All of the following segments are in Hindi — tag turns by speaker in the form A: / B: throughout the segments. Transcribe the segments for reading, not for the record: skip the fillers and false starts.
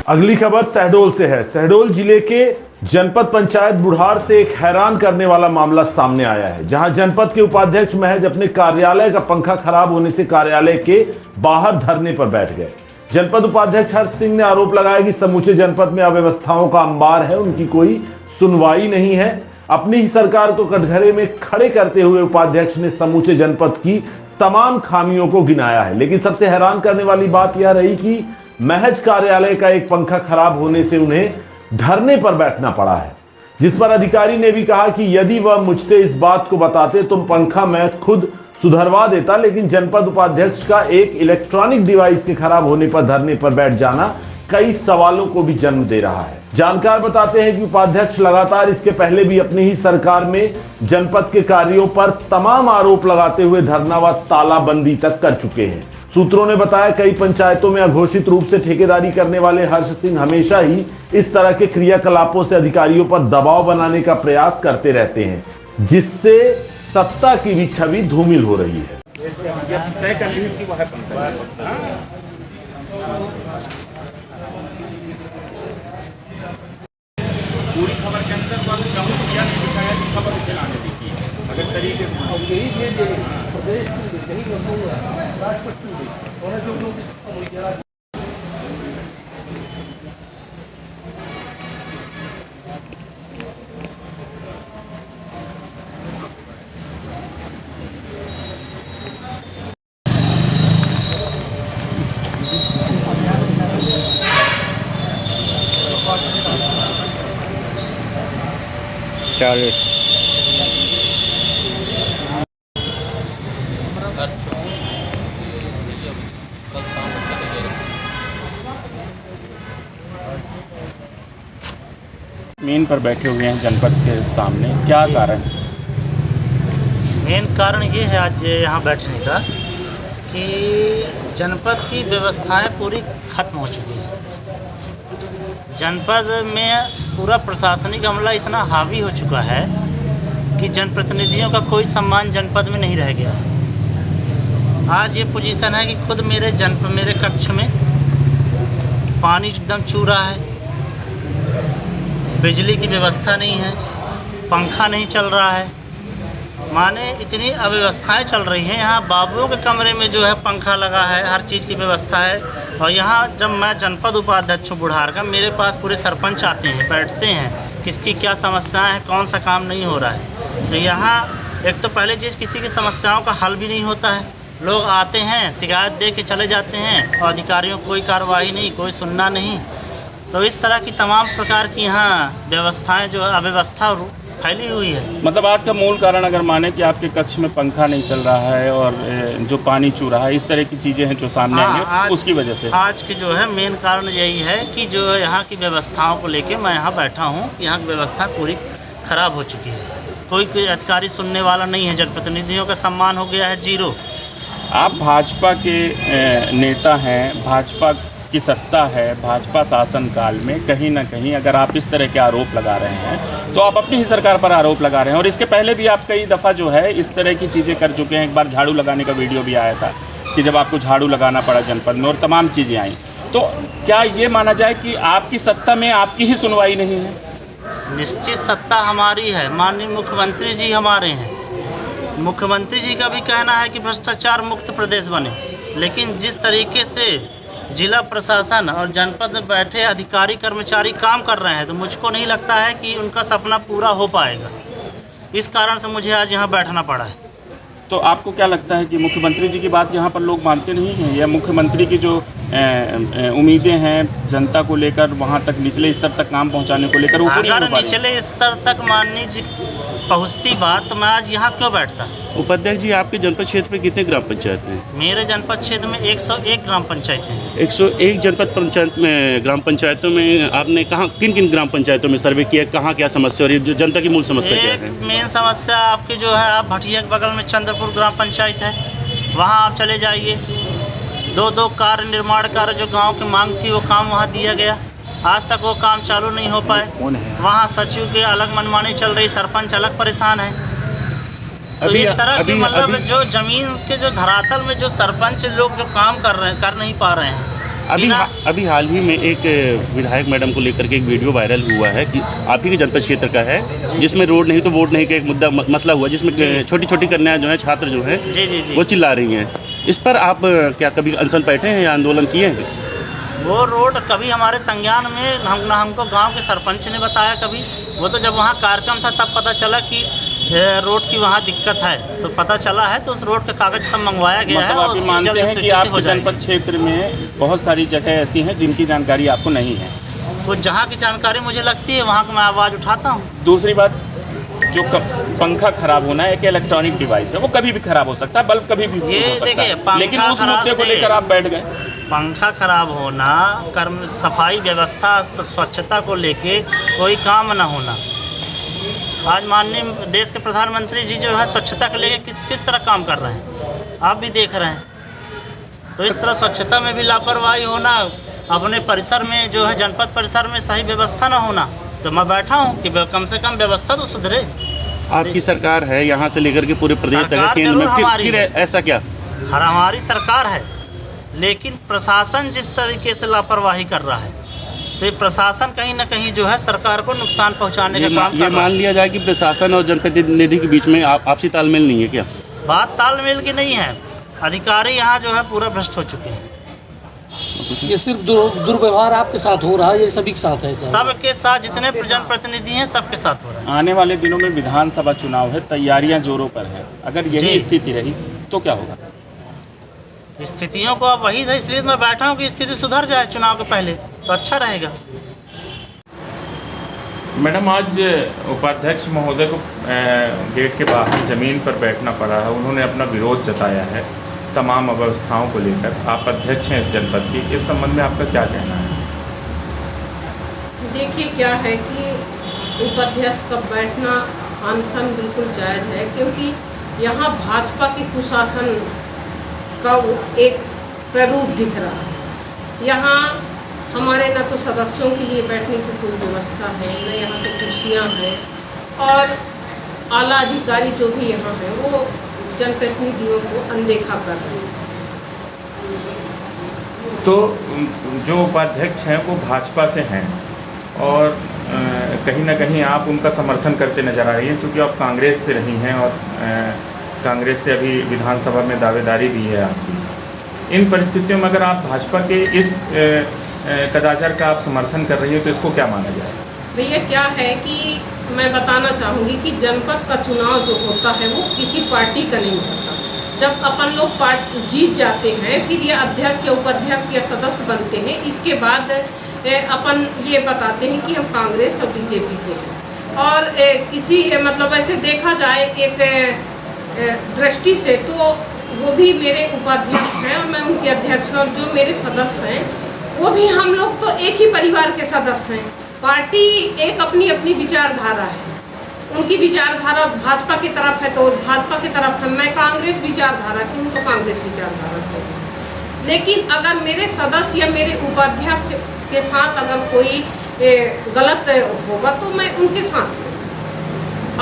A: अगली खबर शहडोल से है। शहडोल जिले के जनपद पंचायत बुढ़ार से एक हैरान करने वाला मामला सामने आया है, जहां जनपद के उपाध्यक्ष महज अपने कार्यालय का पंखा खराब होने से कार्यालय के बाहर धरने पर बैठ गए। जनपद उपाध्यक्ष हर्ष सिंह ने आरोप लगाया कि समूचे जनपद में अव्यवस्थाओं का अंबार है, उनकी कोई सुनवाई नहीं है। अपनी ही सरकार को कटघरे में खड़े करते हुए उपाध्यक्ष ने समूचे जनपद की तमाम खामियों को गिनाया है। लेकिन सबसे हैरान करने वाली बात यह रही कि महज कार्यालय का एक पंखा खराब होने से उन्हें धरने पर बैठना पड़ा है, जिस पर अधिकारी ने भी कहा कि यदि वह मुझसे इस बात को बताते तो पंखा मैं खुद सुधरवा देता। लेकिन जनपद उपाध्यक्ष का एक इलेक्ट्रॉनिक डिवाइस के खराब होने पर धरने पर बैठ जाना कई सवालों को भी जन्म दे रहा है। जानकार बताते हैं कि उपाध्यक्ष लगातार इसके पहले भी अपनी ही सरकार में जनपद के कार्यों पर तमाम आरोप लगाते हुए धरना व तालाबंदी तक कर चुके हैं। सूत्रों ने बताया कई पंचायतों में अघोषित रूप से ठेकेदारी करने वाले हर्ष सिंह हमेशा ही इस तरह के क्रियाकलापों से अधिकारियों पर दबाव बनाने का प्रयास करते रहते हैं, जिससे सत्ता की भी छवि धूमिल हो रही है।
B: पूरी खबर के अंदर क्या नहीं दिखाया कि खबर चलाने देखिए अगर तरीके से मेन पर बैठे हुए हैं जनपद के सामने, क्या कारण?
C: मेन कारण ये है आज यहाँ बैठने का कि जनपद की व्यवस्थाएं पूरी खत्म हो चुकी हैं। जनपद में पूरा प्रशासनिक अमला इतना हावी हो चुका है कि जनप्रतिनिधियों का कोई सम्मान जनपद में नहीं रह गया है। आज ये पोजीशन है कि खुद मेरे कक्ष में पानी एकदम चू रहा है, बिजली की व्यवस्था नहीं है, पंखा नहीं चल रहा है, माने इतनी अव्यवस्थाएं चल रही हैं। यहाँ बाबुओं के कमरे में जो है पंखा लगा है, हर चीज़ की व्यवस्था है। और यहाँ जब मैं जनपद उपाध्यक्ष हूँ बुढ़ार का, मेरे पास पूरे सरपंच आते हैं, बैठते हैं, किसकी क्या समस्याएं हैं, कौन सा काम नहीं हो रहा है। तो यहाँ एक तो पहले चीज़ किसी की समस्याओं का हल भी नहीं होता है। लोग आते हैं, शिकायत दे के चले जाते हैं और अधिकारियों को कोई कार्रवाई नहीं, कोई सुनना नहीं। तो इस तरह की तमाम प्रकार की यहाँ व्यवस्थाएं जो अव्यवस्था फैली हुई है।
B: मतलब आज का मूल कारण अगर माने कि आपके कक्ष में पंखा नहीं चल रहा है और जो पानी चू रहा है, इस तरह की चीज़ें हैं जो सामने आई, उसकी वजह से
C: आज की जो है मेन कारण यही है कि जो यहाँ की व्यवस्थाओं को लेके मैं यहाँ बैठा हूँ। यहाँ की व्यवस्था पूरी खराब हो चुकी है, कोई अधिकारी सुनने वाला नहीं है, जनप्रतिनिधियों का सम्मान हो गया है जीरो।
B: आप भाजपा के नेता हैं, भाजपा की सत्ता है, भाजपा शासनकाल में कहीं ना कहीं अगर आप इस तरह के आरोप लगा रहे हैं तो आप अपनी ही सरकार पर आरोप लगा रहे हैं। और इसके पहले भी आप कई दफ़ा जो है इस तरह की चीज़ें कर चुके हैं। एक बार झाड़ू लगाने का वीडियो भी आया था कि जब आपको झाड़ू लगाना पड़ा जनपद में और तमाम चीज़ें आई। तो क्या ये माना जाए कि आपकी सत्ता में आपकी ही सुनवाई नहीं है?
C: निश्चित सत्ता हमारी है, माननीय मुख्यमंत्री जी हमारे हैं। मुख्यमंत्री जी का भी कहना है कि भ्रष्टाचार मुक्त प्रदेश बने, लेकिन जिस तरीके से जिला प्रशासन और जनपद में बैठे अधिकारी कर्मचारी काम कर रहे हैं, तो मुझको नहीं लगता है कि उनका सपना पूरा हो पाएगा। इस कारण से मुझे आज यहाँ बैठना पड़ा है।
B: तो आपको क्या लगता है कि मुख्यमंत्री जी की बात यहाँ पर लोग मानते नहीं हैं, या मुख्यमंत्री की जो उम्मीदें हैं जनता को लेकर, वहाँ तक निचले स्तर तक काम पहुँचाने को लेकर, वो पूरी नहीं हो पा रही?
C: निचले स्तर तक माननीय जी पहुँचती बात तो मैं आज यहाँ क्यों बैठता।
D: उपाध्यक्ष जी, आपके जनपद क्षेत्र में कितने ग्राम पंचायत हैं?
C: मेरे जनपद क्षेत्र में 101 ग्राम पंचायतें हैं।
D: 101 जनपद पंचायत में ग्राम पंचायतों में आपने कहाँ किन किन ग्राम पंचायतों में सर्वे किया, कहाँ क्या समस्या और जनता की मूल समस्या क्या है?
C: मेन समस्या आपकी जो है, आप भटिया के बगल में चंद्रपुर ग्राम पंचायत है, वहाँ आप चले जाइए। 2 कार्य निर्माण कार्य जो गाँव की मांग थी वो काम वहाँ दिया गया, आज तक वो काम चालू नहीं हो पाए। वहाँ सचिव के अलग मनमानी चल रही, सरपंच अलग परेशान है। तो इस तरह की मतलब जो जमीन के जो धरातल में जो सरपंच लोग जो काम कर नहीं पा रहे हैं,
D: अभी हाल ही में एक विधायक मैडम को लेकर के एक वीडियो वायरल हुआ है कि आप ही के जनपद क्षेत्र का है, जिसमें रोड नहीं तो वोट नहीं का एक मुद्दा मसला हुआ, जिसमें छोटी छोटी कन्याएं जो हैं, छात्र जो हैं,
C: जी।
D: वो चिल्ला रही हैं। इस पर आप क्या कभी अनशन बैठे हैं या आंदोलन किए हैं?
C: वो रोड कभी हमारे संज्ञान में हमको गांव के सरपंच ने बताया कभी। वो तो जब वहाँ कार्यक्रम था तब पता चला कि रोड की वहाँ दिक्कत है, तो पता चला है तो उस रोड के कागज सब मंगवाया गया है।
B: मतलब आप ये मानते हैं कि आपके जनपद क्षेत्र में बहुत सारी जगह ऐसी हैं जिनकी जानकारी आपको नहीं है?
C: वो जहाँ की जानकारी मुझे लगती है वहाँ की मैं आवाज़ उठाता हूँ।
B: दूसरी बात, जो पंखा खराब होना एक इलेक्ट्रॉनिक डिवाइस है, वो कभी भी खराब हो सकता है, बल्ब कभी भी
C: ये
B: हो सकता
C: देखिए,
B: है, लेकिन उस मुद्दे को लेकर आप बैठ गए।
C: पंखा खराब होना, कर्म सफाई व्यवस्था स्वच्छता को लेके कोई काम न होना। आज माननीय देश के प्रधानमंत्री जी जो है स्वच्छता को लेके किस तरह काम कर रहे हैं, आप भी देख रहे हैं। तो इस तरह स्वच्छता में भी लापरवाही होना, अपने परिसर में जो है जनपद परिसर में सही व्यवस्था ना होना, तो मैं बैठा हूँ कि कम से कम व्यवस्था तो सुधरे।
D: आपकी सरकार है यहाँ से लेकर के पूरे प्रदेश तक, केंद्र में, फिर ऐसा क्या?
C: हमारी सरकार है, लेकिन प्रशासन जिस तरीके से लापरवाही कर रहा है, तो ये प्रशासन कहीं ना कहीं जो है सरकार को नुकसान पहुंचाने का काम कर रहा है।
D: मान लिया जाए कि प्रशासन और जनप्रतिनिधि के बीच में आपसी तालमेल नहीं है क्या?
C: बात तालमेल की नहीं है, अधिकारी यहाँ जो है पूरा भ्रष्ट हो चुके हैं।
E: ये सिर्फ दुर्व्यवहार आपके साथ हो रहा है, ये सभी के साथ है?
C: सबके साथ, जितने जनप्रतिनिधि हैं सबके साथ हो रहा है।
B: आने वाले दिनों में विधानसभा चुनाव है, तैयारियां जोरों पर है, अगर यही स्थिति रही तो क्या होगा?
C: स्थितियों को अब वही है, इसलिए मैं बैठा हूँ कि स्थिति सुधर जाए चुनाव के पहले, तो अच्छा रहेगा।
B: मैडम, आज उपाध्यक्ष महोदय को गेट के बाहर ज़मीन पर बैठना पड़ा है, उन्होंने अपना विरोध जताया है तमाम अव्यवस्थाओं को लेकर। आप अध्यक्ष हैं इस जनपद की, इस संबंध में आपका क्या कहना है?
F: देखिए, क्या है कि उपाध्यक्ष का बैठना अनशन बिल्कुल जायज़ है, क्योंकि यहाँ भाजपा के कुशासन का एक प्रारूप दिख रहा है। यहाँ हमारे न तो सदस्यों के लिए बैठने की कोई व्यवस्था है, न यहाँ पे कुर्सियाँ हैं, और आला अधिकारी जो भी यहाँ हैं वो जनप्रतिनिधियों को अनदेखा कर रहे हैं।
B: तो जो उपाध्यक्ष हैं वो भाजपा से हैं और कहीं ना कहीं आप उनका समर्थन करते नजर आ रही हैं, चूँकि आप कांग्रेस से रही हैं और कांग्रेस से अभी विधानसभा में दावेदारी भी है आपकी। इन परिस्थितियों में अगर आप भाजपा के इस कदाचार का आप समर्थन कर रही हैं तो इसको क्या माना जाए?
F: भैया, क्या है कि मैं बताना चाहूँगी कि जनपद का चुनाव जो होता है वो किसी पार्टी का नहीं होता। जब अपन लोग जीत जाते हैं, फिर ये अध्यक्ष या उपाध्यक्ष या सदस्य बनते हैं, इसके बाद अपन ये बताते हैं कि हम कांग्रेस और बीजेपी के हैं। और किसी मतलब ऐसे देखा जाए एक दृष्टि से, तो वो भी मेरे उपाध्यक्ष हैं और मैं उनके अध्यक्ष हूँ, और जो मेरे सदस्य हैं वो भी हम लोग तो एक ही परिवार के सदस्य हैं। पार्टी एक अपनी अपनी विचारधारा है, उनकी विचारधारा भाजपा की तरफ है तो भाजपा की तरफ है, मैं कांग्रेस विचारधारा की हूँ तो कांग्रेस विचारधारा से। लेकिन अगर मेरे सदस्य या मेरे उपाध्यक्ष के साथ अगर कोई गलत होगा तो मैं उनके साथ हूँ।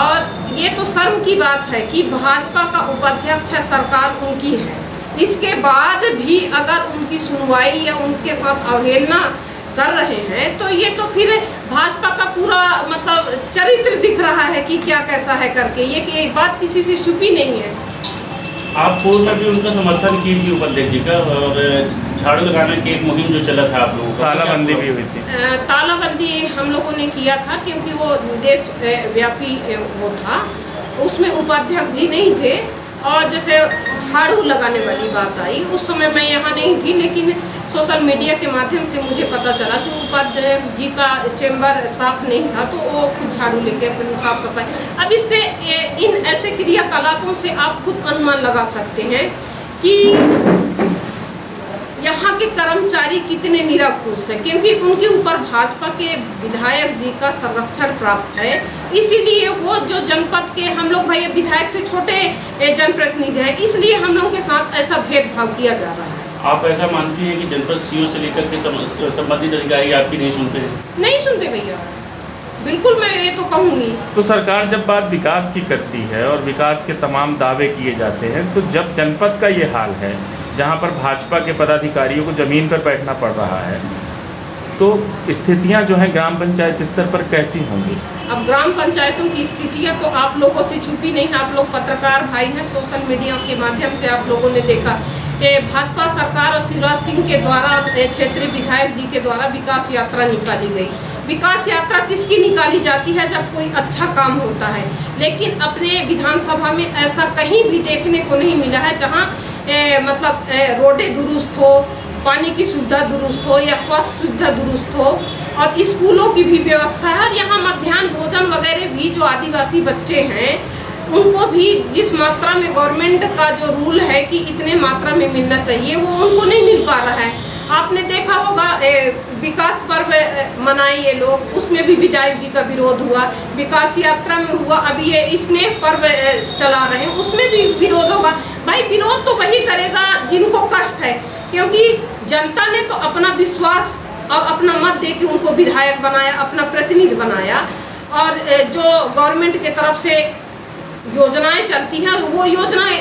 F: और ये तो शर्म की बात है कि भाजपा का उपाध्यक्ष है, सरकार उनकी है, इसके बाद भी अगर उनकी सुनवाई या उनके साथ अवहेलना कर रहे हैं तो ये तो फिर भाजपा का पूरा मतलब चरित्र दिख रहा है कि क्या कैसा है करके। ये बात किसी से छुपी नहीं है।
D: आप पूर्व में भी उनका समर्थन की थी उपाध्यक्ष जी का, और झाड़ू लगाने की एक मुहिम जो चला था आप लोगों का,
B: तालाबंदी भी हुई थी।
F: तालाबंदी हम लोगों ने किया था क्योंकि वो देश व्यापी वो था, उसमें उपाध्यक्ष जी नहीं थे। और जैसे झाड़ू लगाने वाली बात आई, उस समय मैं यहाँ नहीं थी, लेकिन सोशल मीडिया के माध्यम से मुझे पता चला कि उपाध्यक्ष जी का चेंबर साफ नहीं था, तो वो खुद झाड़ू लेके अपनी साफ सफाई। अब इससे इन ऐसे क्रियाकलापों से आप खुद अनुमान लगा सकते हैं कि यहाँ के कर्मचारी कितने निरंकुश हैं, क्योंकि उनके ऊपर भाजपा के विधायक जी का संरक्षण प्राप्त है। इसीलिए वो जो जनपद के हम लोग भाई विधायक से छोटे जनप्रतिनिधि हैं, इसलिए हम लोगों के साथ ऐसा भेदभाव किया जा रहा है।
D: आप ऐसा मानती हैं कि जनपद सीओ से लेकर के संबंधित अधिकारी आपकी नहीं सुनते हैं?
F: नहीं सुनते भैया, बिल्कुल मैं ये तो कहूँगी।
B: तो सरकार जब बात विकास की करती है और विकास के तमाम दावे किए जाते हैं, तो जब जनपद का ये हाल है जहाँ पर भाजपा के पदाधिकारियों को ज़मीन पर बैठना पड़ रहा है, तो स्थितियाँ जो हैं ग्राम पंचायत स्तर पर कैसी होंगी?
F: अब ग्राम पंचायतों की स्थितियाँ तो आप लोगों से छुपी नहीं है, आप लोग पत्रकार भाई हैं, सोशल मीडिया के माध्यम से आप लोगों ने देखा। भाजपा सरकार और शिवराज सिंह के द्वारा, क्षेत्रीय विधायक जी के द्वारा विकास यात्रा निकाली गई। विकास यात्रा किसकी निकाली जाती है? जब कोई अच्छा काम होता है। लेकिन अपने विधानसभा में ऐसा कहीं भी देखने को नहीं मिला है जहाँ मतलब रोडें दुरुस्त हो, पानी की सुविधा दुरुस्त हो या स्वास्थ्य सुविधा दुरुस्त हो, और स्कूलों की भी व्यवस्था है। और यहाँ मध्याह्न भोजन वगैरह भी जो आदिवासी बच्चे हैं उनको भी जिस मात्रा में गवर्नमेंट का जो रूल है कि इतने मात्रा में मिलना चाहिए, वो उनको नहीं मिल पा रहा है। आपने देखा होगा विकास पर्व मनाए ये लोग, उसमें भी विधायक जी का विरोध हुआ। विकास यात्रा में हुआ, अभी ये स्नेह पर्व चला रहे हैं, उसमें भी विरोध होगा। भाई विरोध तो वही करेगा जिनको कष्ट है, क्योंकि जनता ने तो अपना विश्वास और अपना मत दे के उनको विधायक बनाया, अपना प्रतिनिधि बनाया। और जो गवर्नमेंट की तरफ से योजनाएं चलती हैं, वो योजनाएं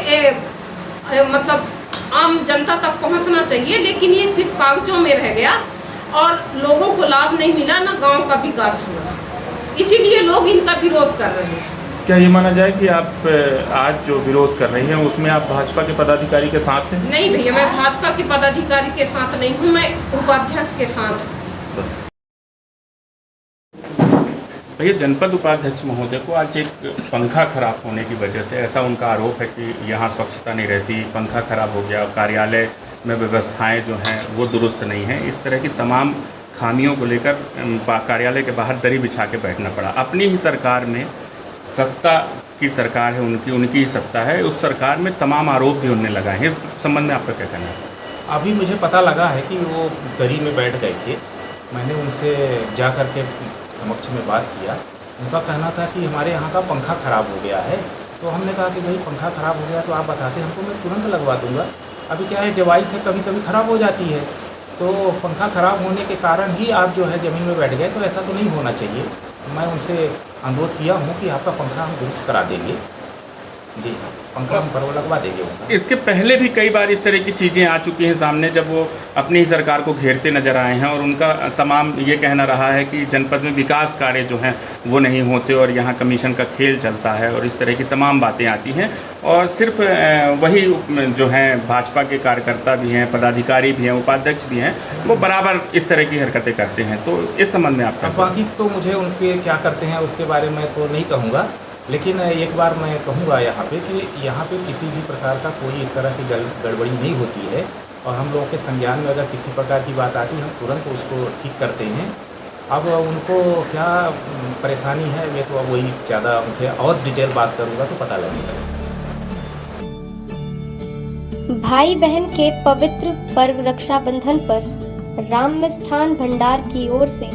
F: मतलब आम जनता तक पहुंचना चाहिए, लेकिन ये सिर्फ कागजों में रह गया और लोगों को लाभ नहीं मिला, ना गांव का विकास हुआ। इसीलिए लोग इनका विरोध कर रहे हैं।
B: क्या ये माना जाए कि आप आज जो विरोध कर रही हैं उसमें आप भाजपा के पदाधिकारी के साथ हैं?
F: नहीं भैया, मैं भाजपा के पदाधिकारी के साथ नहीं हूँ, मैं उपाध्यक्ष के साथ हूँ।
B: भैया, जनपद उपाध्यक्ष महोदय को आज एक पंखा खराब होने की वजह से, ऐसा उनका आरोप है कि यहाँ स्वच्छता नहीं रहती, पंखा खराब हो गया, कार्यालय में व्यवस्थाएं जो हैं वो दुरुस्त नहीं हैं, इस तरह की तमाम खामियों को लेकर कार्यालय के बाहर दरी बिछा के बैठना पड़ा। अपनी ही सरकार में, सत्ता की सरकार है उनकी ही सत्ता है, उस सरकार में तमाम आरोप भी उनने लगाए हैं। इस संबंध में आपका क्या कहना है?
G: अभी मुझे पता लगा है कि वो दरी में बैठ गए थे। मैंने उनसे जा कर के समक्ष में बात किया। उनका कहना था कि हमारे यहाँ का पंखा ख़राब हो गया है। तो हमने कहा कि भाई पंखा ख़राब हो गया तो आप बताते हमको, मैं तुरंत लगवा दूँगा। अभी क्या है, डिवाइस है, कभी कभी ख़राब हो जाती है, तो पंखा ख़राब होने के कारण ही आप जो है ज़मीन में बैठ गए, तो ऐसा तो नहीं होना चाहिए। मैं उनसे अनुरोध किया हूँ कि आपका पंखा हम दुरुस्त करा देंगे। जी हाँ, पंखा हम पर लगवा देंगे उनका।
B: इसके पहले भी कई बार इस तरह की चीज़ें आ चुकी हैं सामने, जब वो अपनी ही सरकार को घेरते नजर आए हैं और उनका तमाम ये कहना रहा है कि जनपद में विकास कार्य जो हैं वो नहीं होते और यहाँ कमीशन का खेल चलता है, और इस तरह की तमाम बातें आती हैं। और सिर्फ वही जो हैं भाजपा के कार्यकर्ता भी हैं, पदाधिकारी भी हैं, उपाध्यक्ष भी हैं, वो बराबर इस तरह की हरकतें करते हैं। तो इस संबंध में आप
G: बाकी तो मुझे उनके क्या करते हैं उसके बारे में तो नहीं कहूँगा, लेकिन एक बार मैं कहूँगा यहाँ पे कि यहाँ पे किसी भी प्रकार का कोई इस तरह की गड़बड़ी नहीं होती है, और हम लोगों के संज्ञान में अगर किसी प्रकार की बात आती है हम तुरंत उसको ठीक करते हैं। अब उनको क्या परेशानी है, ये तो अब वही ज़्यादा उनसे और डिटेल बात करूँगा तो पता लगेगा।
H: भाई बहन के पवित्र पर्व रक्षाबंधन पर राम मिष्ठान भंडार की ओर से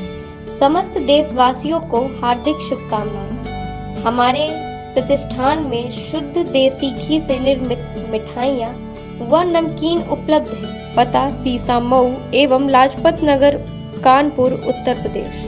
H: समस्त देशवासियों को हार्दिक शुभकामनाएं। हमारे प्रतिष्ठान में शुद्ध देसी घी से निर्मित मिठाइयाँ व नमकीन उपलब्ध है। पता सीसा मऊ एवं लाजपत नगर, कानपुर, उत्तर प्रदेश।